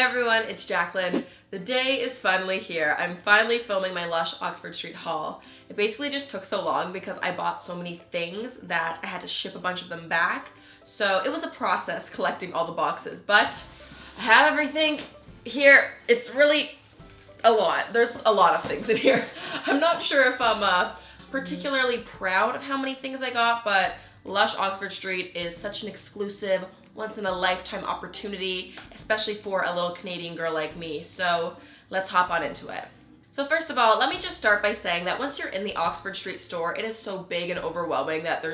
everyone, it's Jaclyn. The day is finally here. I'm finally filming my Lush Oxford St haul. It basically just took so long because I bought so many things that I had to ship a bunch of them back. So it was a process collecting all the boxes, but I have everything here. It's really a lot. There's a lot of things in here. I'm not sure if I'm particularly proud of how many things I got, but Lush Oxford St is such an exclusive, once-in-a-lifetime opportunity, especially for a little Canadian girl like me. So let's hop on into it. So first of all, let me just start by saying that once you're in the Oxford St store, it is so big and overwhelming that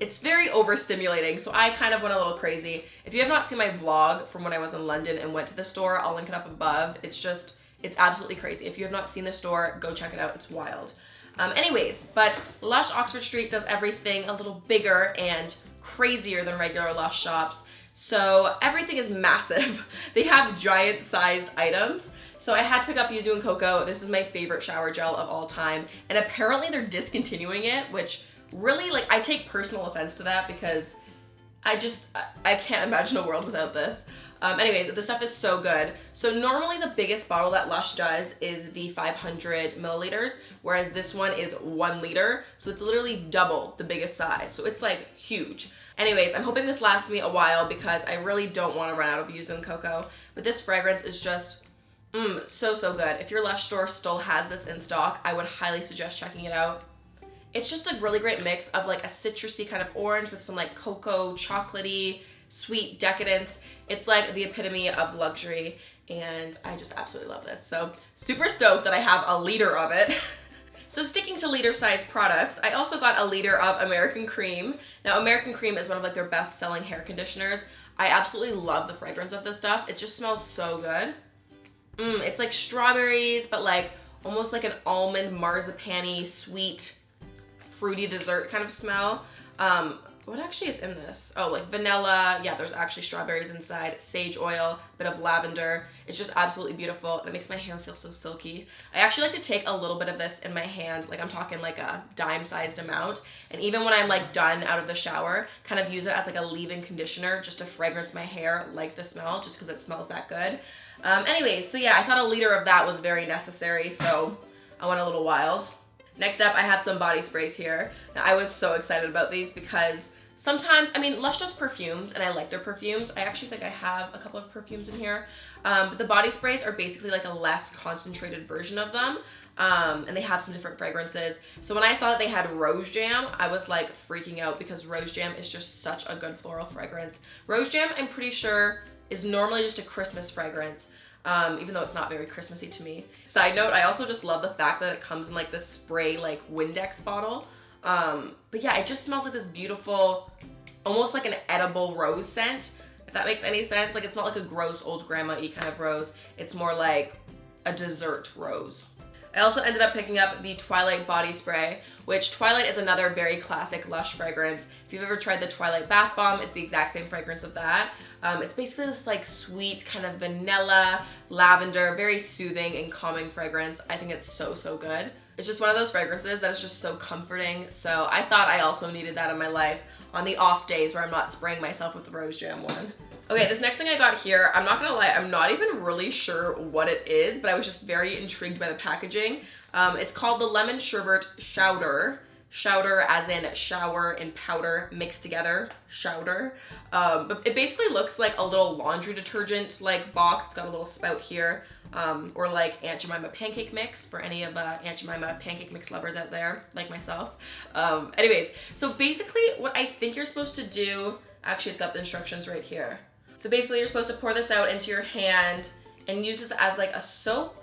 it's very overstimulating. So I kind of went a little crazy. If you have not seen my vlog from when I was in London and went to the store, I'll link it up above. It's absolutely crazy. If you have not seen the store, go check it out. It's wild. But Lush Oxford St does everything a little bigger and crazier than regular Lush shops. So everything is massive. They have giant sized items. So I had to pick up Yuzu and Cocoa. This is my favorite shower gel of all time. And apparently they're discontinuing it, which really, I take personal offense to that because I can't imagine a world without this. This stuff is so good. So normally the biggest bottle that Lush does is the 500 milliliters, whereas this one is 1 liter. So it's literally double the biggest size. So it's huge. I'm hoping this lasts me a while because I really don't want to run out of Yuzu and Cocoa. But this fragrance is just so good. If your Lush store still has this in stock, I would highly suggest checking it out. It's just a really great mix of a citrusy kind of orange with some cocoa, chocolatey, sweet decadence. It's the epitome of luxury, and I just absolutely love this. So super stoked that I have a liter of it. So sticking to liter size products, I also got a liter of American Cream. Now American Cream is one of their best selling hair conditioners. I absolutely love the fragrance of this stuff. It just smells so good. It's like strawberries, but almost like an almond marzipan-y, sweet, fruity dessert kind of smell. What actually is in this? Oh, vanilla. Yeah, there's actually strawberries inside, sage oil, bit of lavender. It's just absolutely beautiful. It makes my hair feel so silky. I actually like to take a little bit of this in my hand, I'm talking a dime-sized amount. And even when I'm done out of the shower, kind of use it as a leave-in conditioner just to fragrance my hair like the smell, just because it smells that good. So yeah, I thought a liter of that was very necessary, so I went a little wild. Next up, I have some body sprays here. Now, I was so excited about these because sometimes, Lush does perfumes, and I like their perfumes. I actually think I have a couple of perfumes in here. But the body sprays are basically a less concentrated version of them. And they have some different fragrances. So when I saw that they had Rose Jam, I was freaking out because Rose Jam is just such a good floral fragrance. Rose Jam, I'm pretty sure, is normally just a Christmas fragrance. Even though it's not very Christmassy to me. Side note, I also just love the fact that it comes in this spray Windex bottle. But yeah, it just smells like this beautiful, almost like an edible rose scent, if that makes any sense. It's not a gross old grandma-y kind of rose. It's more like a dessert rose. I also ended up picking up the Twilight body spray, which Twilight is another very classic Lush fragrance. If you've ever tried the Twilight bath bomb, it's the exact same fragrance of that. It's basically this sweet kind of vanilla, lavender, very soothing and calming fragrance. I think it's so good. It's just one of those fragrances that is just so comforting. So I thought I also needed that in my life on the off days where I'm not spraying myself with the Rose Jam one. Okay, this next thing I got here, I'm not gonna lie, I'm not even really sure what it is, but I was just very intrigued by the packaging. It's called the Lemon Sherbert Showder. Showder as in shower and powder mixed together, Showder. But it basically looks like a little laundry detergent box. It's got a little spout here, or Aunt Jemima pancake mix for any of Aunt Jemima pancake mix lovers out there, like myself. So basically what I think you're supposed to do, actually it's got the instructions right here. So basically you're supposed to pour this out into your hand and use this as a soap,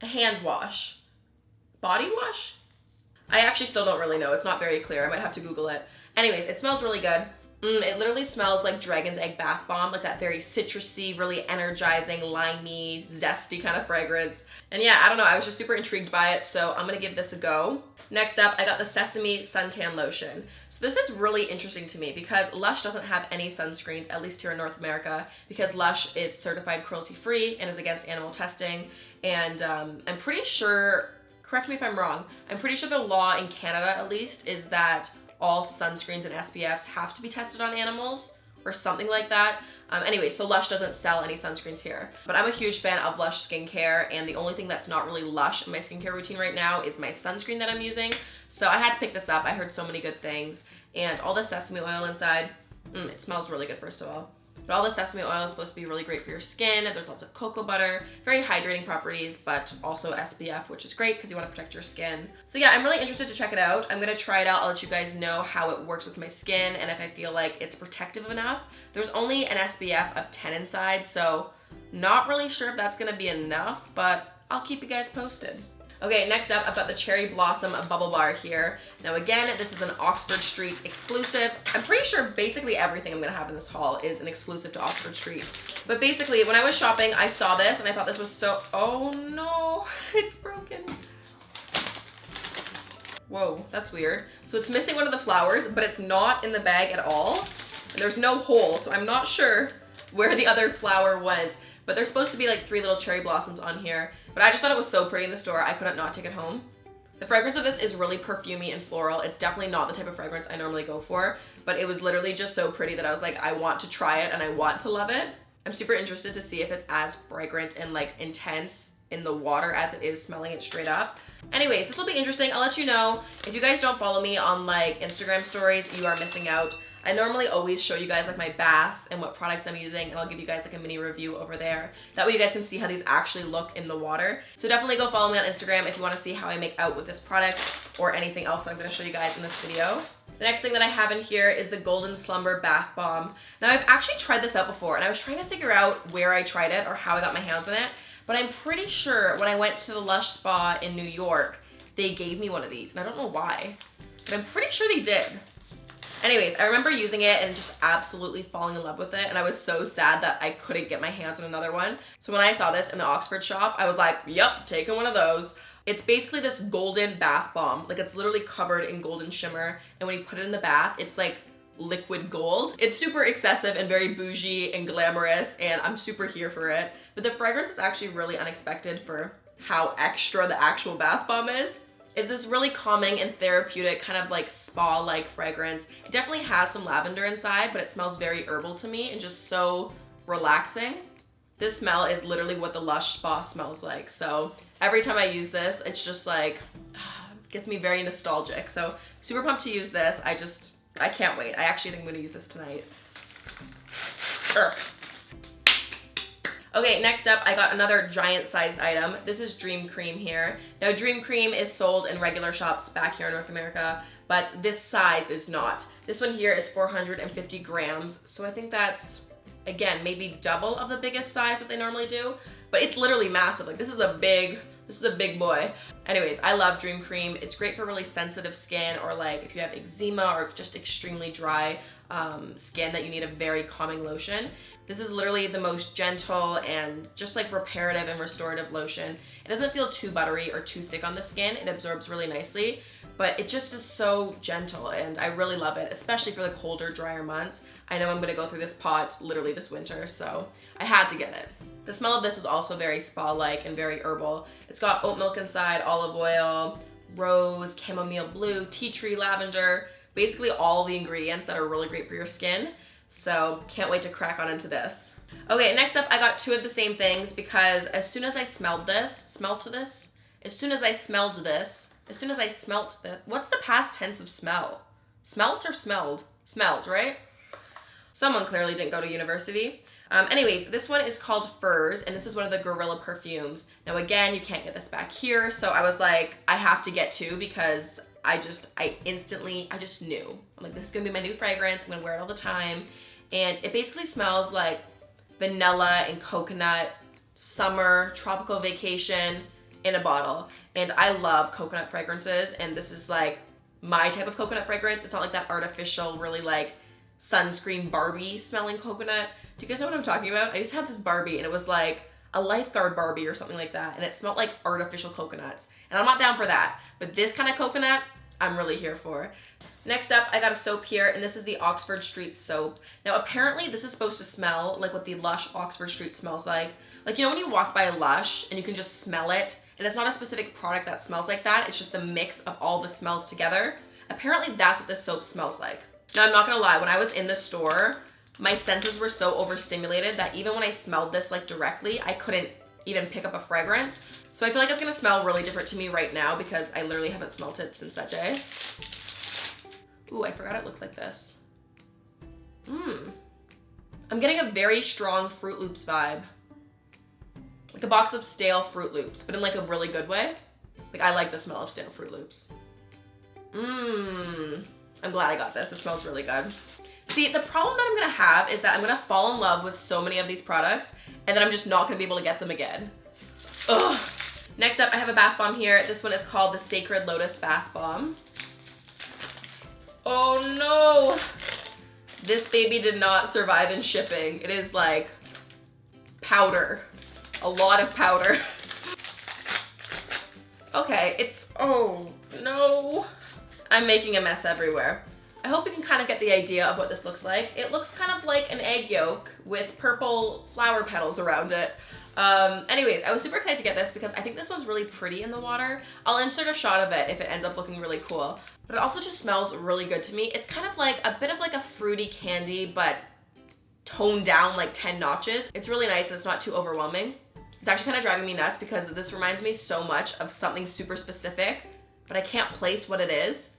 a hand wash, body wash? I actually still don't really know. It's not very clear. I might have to Google it. It smells really good. It literally smells like Dragon's Egg Bath Bomb, that very citrusy, really energizing, limey, zesty kind of fragrance. And yeah, I don't know, I was just super intrigued by it, so I'm gonna give this a go. Next up, I got the Sesame Suntan Lotion. So this is really interesting to me because Lush doesn't have any sunscreens, at least here in North America, because Lush is certified cruelty-free and is against animal testing. And I'm pretty sure, correct me if I'm wrong, I'm pretty sure the law in Canada, at least, is that all sunscreens and SPFs have to be tested on animals, or something like that. Anyway, so Lush doesn't sell any sunscreens here. But I'm a huge fan of Lush skincare, and the only thing that's not really Lush in my skincare routine right now is my sunscreen that I'm using. So I had to pick this up. I heard so many good things. And all the sesame oil inside, it smells really good, first of all. But all the sesame oil is supposed to be really great for your skin. There's lots of cocoa butter, very hydrating properties, but also SPF, which is great because you want to protect your skin. So yeah, I'm really interested to check it out. I'm gonna try it out. I'll let you guys know how it works with my skin and if I feel like it's protective enough. There's only an SPF of 10 inside, so not really sure if that's gonna be enough, but I'll keep you guys posted. Okay, next up, I've got the Cherry Blossom Bubble Bar here. Now again, this is an Oxford Street exclusive. I'm pretty sure basically everything I'm gonna have in this haul is an exclusive to Oxford Street. But basically, when I was shopping, I saw this and I thought this was so, oh no, it's broken. Whoa, that's weird. So it's missing one of the flowers, but it's not in the bag at all. And there's no hole, so I'm not sure where the other flower went. But there's supposed to be like 3 little cherry blossoms on here. But I just thought it was so pretty in the store, I couldn't not take it home. The fragrance of this is really perfumey and floral. It's definitely not the type of fragrance I normally go for, but it was literally just so pretty that I was like, I want to try it and I want to love it. I'm super interested to see if it's as fragrant and like intense in the water as it is smelling it straight up. Anyways, this will be interesting. I'll let you know. If you guys don't follow me on like Instagram stories, you are missing out. I normally always show you guys like my baths and what products I'm using, and I'll give you guys like a mini review over there. That way you guys can see how these actually look in the water. So definitely go follow me on Instagram if you want to see how I make out with this product or anything else that I'm going to show you guys in this video. The next thing that I have in here is the Golden Slumber Bath Bomb. Now I've actually tried this out before and I was trying to figure out where I tried it or how I got my hands on it, but I'm pretty sure when I went to the Lush Spa in New York, they gave me one of these and I don't know why, but I'm pretty sure they did. Anyways, I remember using it and just absolutely falling in love with it, and I was so sad that I couldn't get my hands on another one. So when I saw this in the Oxford shop, I was like, yep, taking one of those. It's basically this golden bath bomb. Like, it's literally covered in golden shimmer, and when you put it in the bath, it's like liquid gold. It's super excessive and very bougie and glamorous, and I'm super here for it. But the fragrance is actually really unexpected for how extra the actual bath bomb is. It's this really calming and therapeutic kind of like spa-like fragrance. It definitely has some lavender inside, but it smells very herbal to me and just so relaxing. This smell is literally what the Lush Spa smells like. So every time I use this, it's just like, gets me very nostalgic. So super pumped to use this. I can't wait. I actually think I'm gonna use this tonight. Okay, next up, I got another giant sized item. This is Dream Cream here. Now, Dream Cream is sold in regular shops back here in North America, but this size is not. This one here is 450 grams, so I think that's, again, maybe double of the biggest size that they normally do, but it's literally massive. Like, this is a big boy. Anyways, I love Dream Cream. It's great for really sensitive skin, or like if you have eczema or just extremely dry skin that you need a very calming lotion. This is literally the most gentle and just like reparative and restorative lotion. It doesn't feel too buttery or too thick on the skin. It absorbs really nicely, but it just is so gentle and I really love it, especially for the colder, drier months. I know I'm gonna go through this pot literally this winter, so I had to get it. The smell of this is also very spa-like and very herbal. It's got oat milk inside, olive oil, rose, chamomile blue, tea tree, lavender, basically all the ingredients that are really great for your skin. So can't wait to crack on into this. Okay, next up I got 2 of the same things because as soon as I smelled this, what's the past tense of smell? Smelt or smelled? Smelled, right? Someone clearly didn't go to university. Anyways, this one is called Furze, and this is one of the Gorilla perfumes. Now again, you can't get this back here, so I was like, I have to get 2 because I just knew. I'm like, this is gonna be my new fragrance, I'm gonna wear it all the time. And it basically smells like vanilla and coconut, summer, tropical vacation in a bottle. And I love coconut fragrances, and this is like my type of coconut fragrance. It's not like that artificial, really like sunscreen Barbie smelling coconut. Do you guys know what I'm talking about? I used to have this Barbie and it was like a lifeguard Barbie or something like that, and it smelled like artificial coconuts. And I'm not down for that, but this kind of coconut, I'm really here for. Next up, I got a soap here, and this is the Oxford Street soap. Now apparently this is supposed to smell like what the Lush Oxford Street smells like. Like, you know when you walk by a Lush and you can just smell it, and it's not a specific product that smells like that, it's just the mix of all the smells together. Apparently that's what this soap smells like. Now I'm not gonna lie, when I was in the store, My senses were so overstimulated that even when I smelled this like directly, I couldn't even pick up a fragrance. So I feel like it's gonna smell really different to me right now because I literally haven't smelled it since that day. Ooh, I forgot it looked like this. I'm getting a very strong Fruit Loops vibe. Like a box of stale Fruit Loops, but in like a really good way. Like I like the smell of stale Fruit Loops. I'm glad I got this. It smells really good. See, the problem that I'm gonna have is that I'm gonna fall in love with so many of these products and then I'm just not gonna be able to get them again. Ugh. Next up, I have a bath bomb here. This one is called the Sacred Lotus Bath Bomb. Oh no! This baby did not survive in shipping. It is like powder. A lot of powder. Okay, it's, oh no. I'm making a mess everywhere. I hope you can kind of get the idea of what this looks like. It looks kind of like an egg yolk with purple flower petals around it. Anyways, I was super excited to get this because I think this one's really pretty in the water. I'll insert a shot of it if it ends up looking really cool. But it also just smells really good to me. It's kind of like a bit of like a fruity candy, but toned down like 10 notches. It's really nice and it's not too overwhelming. It's actually kind of driving me nuts because this reminds me so much of something super specific, but I can't place what it is.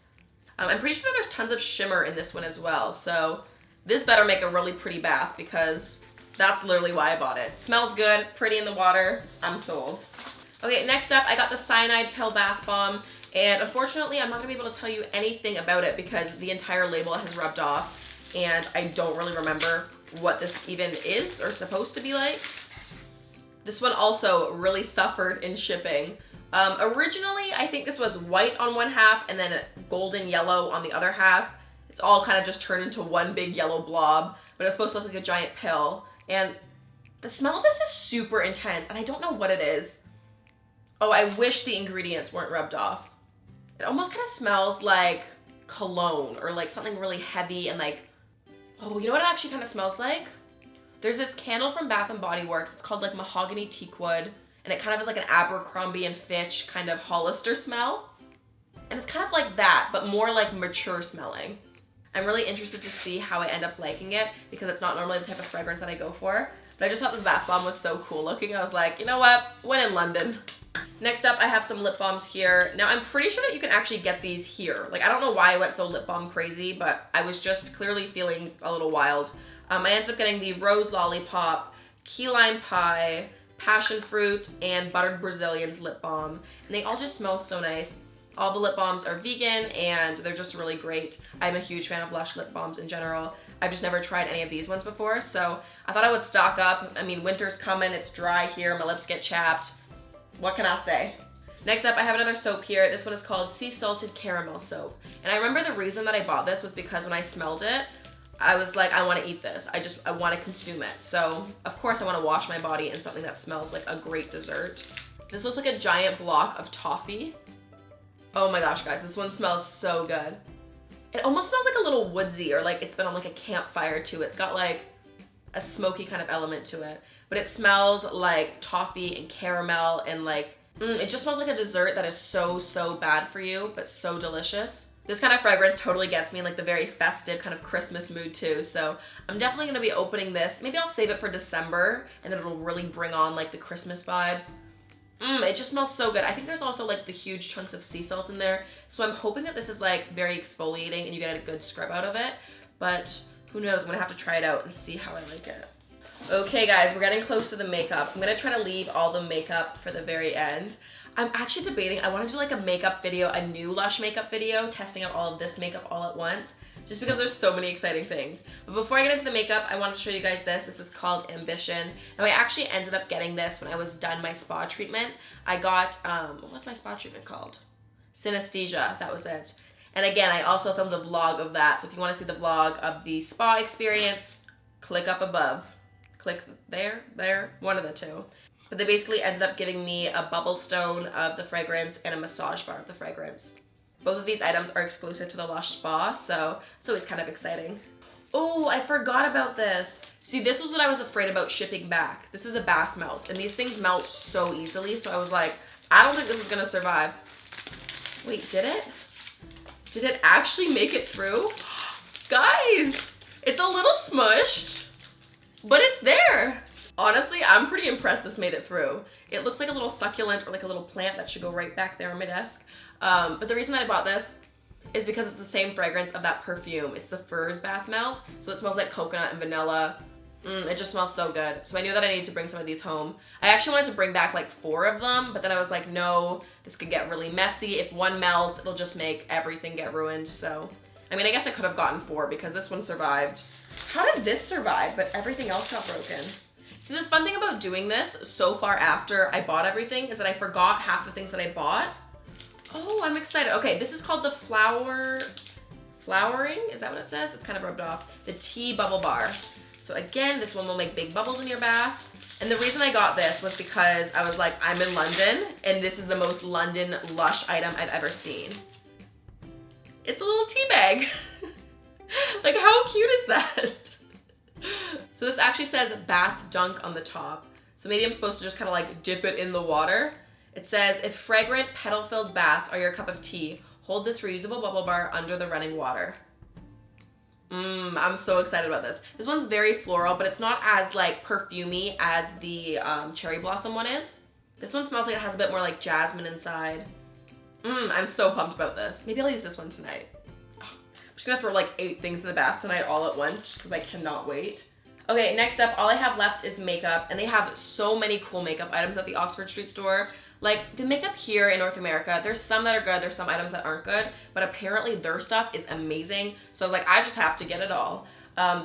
I'm pretty sure there's tons of shimmer in this one as well. So this better make a really pretty bath because that's literally why I bought it. Smells good, pretty in the water, I'm sold. Okay, next up, I got the Cyanide Pill Bath Balm. And unfortunately, I'm not gonna be able to tell you anything about it because the entire label has rubbed off and I don't really remember what this even is or supposed to be like. This one also really suffered in shipping. Originally, I think this was white on one half and then golden yellow on the other half. It's all kind of just turned into one big yellow blob, but it's supposed to look like a giant pill. And the smell of this is super intense and I don't know what it is. Oh, I wish the ingredients weren't rubbed off. It almost kind of smells like cologne or like something really heavy and like, oh, you know what it actually kind of smells like? There's this candle from Bath & Body Works. It's called like Mahogany Teakwood. And it kind of is like an Abercrombie and Fitch kind of Hollister smell. And it's kind of like that, but more like mature smelling. I'm really interested to see how I end up liking it because it's not normally the type of fragrance that I go for. But I just thought the bath bomb was so cool looking. I was like, you know what? When in London. Next up, I have some lip balms here. Now, I'm pretty sure that you can actually get these here. Like, I don't know why I went so lip balm crazy, but I was just clearly feeling a little wild. I ended up getting the Rose Lollipop, Key Lime Pie, Passionfruit, and Buttered Brazilians lip balm. And they all just smell so nice. All the lip balms are vegan and they're just really great. I'm a huge fan of Lush lip balms in general. I've just never tried any of these ones before, so I thought I would stock up. I mean, winter's coming, it's dry here, my lips get chapped. What can I say? Next up, I have another soap here. This one is called Sea Salted Caramel Soap. And I remember the reason that I bought this was because when I smelled it, I was like, I want to eat this. I want to consume it. So, of course, I want to wash my body in something that smells like a great dessert. This looks like a giant block of toffee. Oh my gosh, guys, this one smells so good. It almost smells like a little woodsy or like it's been on like a campfire too. It's got like a smoky kind of element to it. But it smells like toffee and caramel and like, it just smells like a dessert that is so, so bad for you, but so delicious. This kind of fragrance totally gets me in like the very festive kind of Christmas mood too. So I'm definitely gonna be opening this. Maybe I'll save it for December and then it'll really bring on like the Christmas vibes. It just smells so good. I think there's also like the huge chunks of sea salt in there. So I'm hoping that this is like very exfoliating and you get a good scrub out of it. But who knows, I'm gonna have to try it out and see how I like it. Okay guys, we're getting close to the makeup. I'm gonna try to leave all the makeup for the very end. I'm actually debating, I wanna do like a makeup video, a new Lush makeup video, testing out all of this makeup all at once, just because there's so many exciting things. But before I get into the makeup, I want to show you guys this. This is called Ambition. Now I actually ended up getting this when I was done my spa treatment. I got, what was my spa treatment called? Synesthesia, that was it. And again, I also filmed a vlog of that. So if you wanna see the vlog of the spa experience, click up above. Click there, one of the two. But they basically ended up giving me a bubble stone of the fragrance and a massage bar of the fragrance. Both of these items are exclusive to the Lush Spa, so it's always kind of exciting. Oh, I forgot about this. See, this was what I was afraid about shipping back. This is a bath melt, and these things melt so easily, so I was like, I don't think this is gonna survive. Wait, did it? Did it actually make it through? Guys, It's a little smushed, but it's there. Honestly, I'm pretty impressed this made it through. It looks like a little succulent or like a little plant that should go right back there on my desk. But the reason that I bought this is because it's the same fragrance of that perfume. It's the Furze bath melt, so it smells like coconut and vanilla. It just smells so good. So I knew that I needed to bring some of these home. I actually wanted to bring back like 4 of them, but then I was like, no, this could get really messy. If one melts, it'll just make everything get ruined. So, I mean, I guess I could have gotten 4 because this one survived. How did this survive, but everything else got broken? See, the fun thing about doing this so far after I bought everything is that I forgot half the things that I bought. Oh, I'm excited. Okay, this is called the flowering. Is that what it says? It's kind of rubbed off. The tea bubble bar. So again, this one will make big bubbles in your bath. And the reason I got this was because I was like, I'm in London and this is the most London Lush item I've ever seen. It's a little tea bag. Like, how cute is that? So this actually says bath dunk on the top. So maybe I'm supposed to just kind of like dip it in the water. It says, if fragrant petal-filled baths are your cup of tea, hold this reusable bubble bar under the running water. I'm so excited about this. This one's very floral, but it's not as like perfumey as the cherry blossom one is. This one smells like it has a bit more like jasmine inside. I'm so pumped about this. Maybe I'll use this one tonight. I'm just gonna throw like 8 things in the bath tonight all at once just because I cannot wait. Okay, next up, all I have left is makeup, and they have so many cool makeup items at the Oxford Street store. Like, the makeup here in North America, there's some that are good, there's some items that aren't good, but apparently their stuff is amazing. So I was like, I just have to get it all.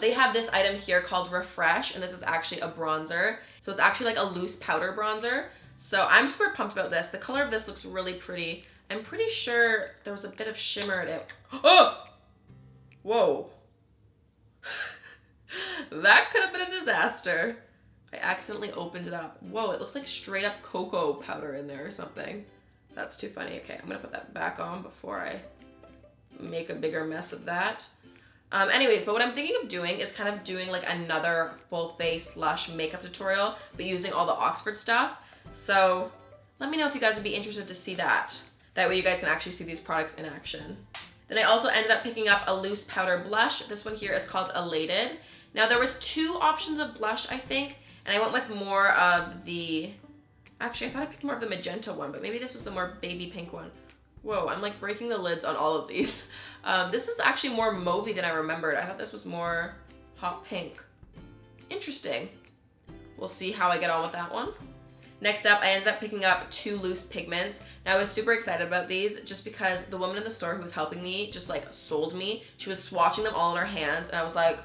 They have this item here called Refresh, and this is actually a bronzer. So it's actually like a loose powder bronzer. So I'm super pumped about this. The color of this looks really pretty. I'm pretty sure there was a bit of shimmer in it. Oh! Whoa. That could have been a disaster. I accidentally opened it up. Whoa, it looks like straight up cocoa powder in there or something. That's too funny. Okay, I'm gonna put that back on before I make a bigger mess of that. Anyways, but what I'm thinking of doing is kind of doing like another full face Lush makeup tutorial, but using all the Oxford stuff. So let me know if you guys would be interested to see that. That way you guys can actually see these products in action. Then I also ended up picking up a loose powder blush. This one here is called Elated. Now there was 2 options of blush, I think, and I went with more of the, actually I thought I picked more of the magenta one, but maybe this was the more baby pink one. Whoa, I'm like breaking the lids on all of these. This is actually more mauvey than I remembered. I thought this was more hot pink. Interesting. We'll see how I get on with that one. Next up, I ended up picking up 2 loose pigments. Now I was super excited about these just because the woman in the store who was helping me just like sold me. She was swatching them all in her hands and I was like,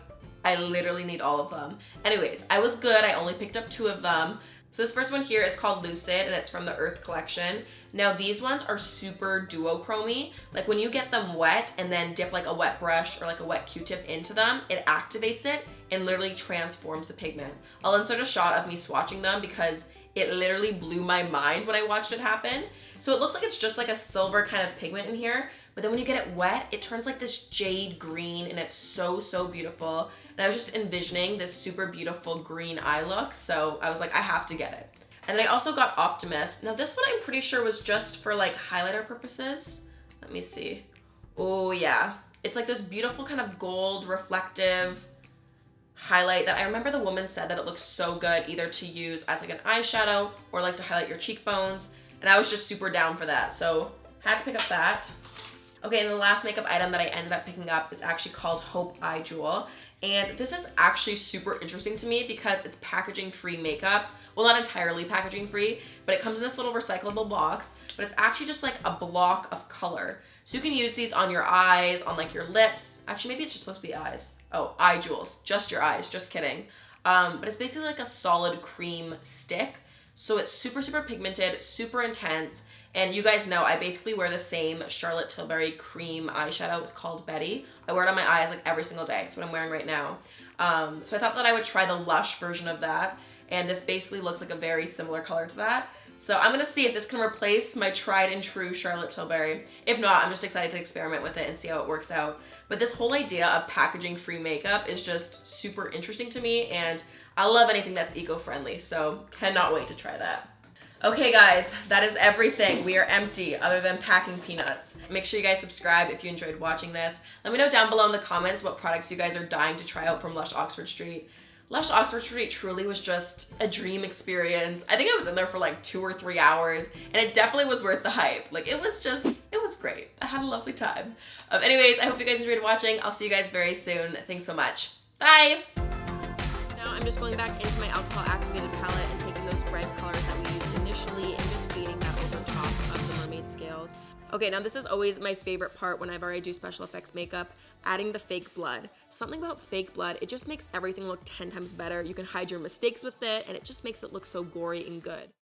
I literally need all of them. Anyways, I was good. I only picked up 2 of them. So this first one here is called Lucid and it's from the Earth collection. Now these ones are super duochromy. Like when you get them wet and then dip like a wet brush or like a wet Q-tip into them, it activates it and literally transforms the pigment. I'll insert a shot of me swatching them because it literally blew my mind when I watched it happen. So it looks like it's just like a silver kind of pigment in here, but then when you get it wet, it turns like this jade green and it's so, so beautiful. And I was just envisioning this super beautiful green eye look, so I was like, I have to get it. And then I also got Optimist. Now this one I'm pretty sure was just for like highlighter purposes. Let me see. Oh yeah. It's like this beautiful kind of gold reflective highlight that I remember the woman said that it looks so good either to use as like an eyeshadow or like to highlight your cheekbones. And I was just super down for that. So had to pick up that. Okay, and the last makeup item that I ended up picking up is actually called Hope Eye Jewel. And this is actually super interesting to me because it's packaging free makeup. Well, not entirely packaging free, but it comes in this little recyclable box, but it's actually just like a block of color. So you can use these on your eyes, on like your lips. Actually, maybe it's just supposed to be eyes. Oh, eye jewels, just your eyes, just kidding. But it's basically like a solid cream stick. So it's super, super pigmented, super intense. And you guys know I basically wear the same Charlotte Tilbury cream eyeshadow. It's called Betty. I wear it on my eyes like every single day. It's what I'm wearing right now. So I thought that I would try the Lush version of that. And this basically looks like a very similar color to that. So I'm gonna see if this can replace my tried and true Charlotte Tilbury. If not, I'm just excited to experiment with it and see how it works out. But this whole idea of packaging free makeup is just super interesting to me, and I love anything that's eco-friendly, so cannot wait to try that. Okay guys, that is everything. We are empty other than packing peanuts. Make sure you guys subscribe if you enjoyed watching this. Let me know down below in the comments what products you guys are dying to try out from Lush Oxford Street. Lush Oxford Street truly was just a dream experience. I think I was in there for like 2 or 3 hours, and it definitely was worth the hype. Like it was great. I had a lovely time. Anyways, I hope you guys enjoyed watching. I'll see you guys very soon. Thanks so much. Bye! Now I'm just going back into my alcohol activated palette and taking those red colors that we used initially and just fading that over top of the mermaid scales. Okay, now this is always my favorite part whenever I do special effects makeup, adding the fake blood. Something about fake blood, it just makes everything look 10 times better. You can hide your mistakes with it, and it just makes it look so gory and good.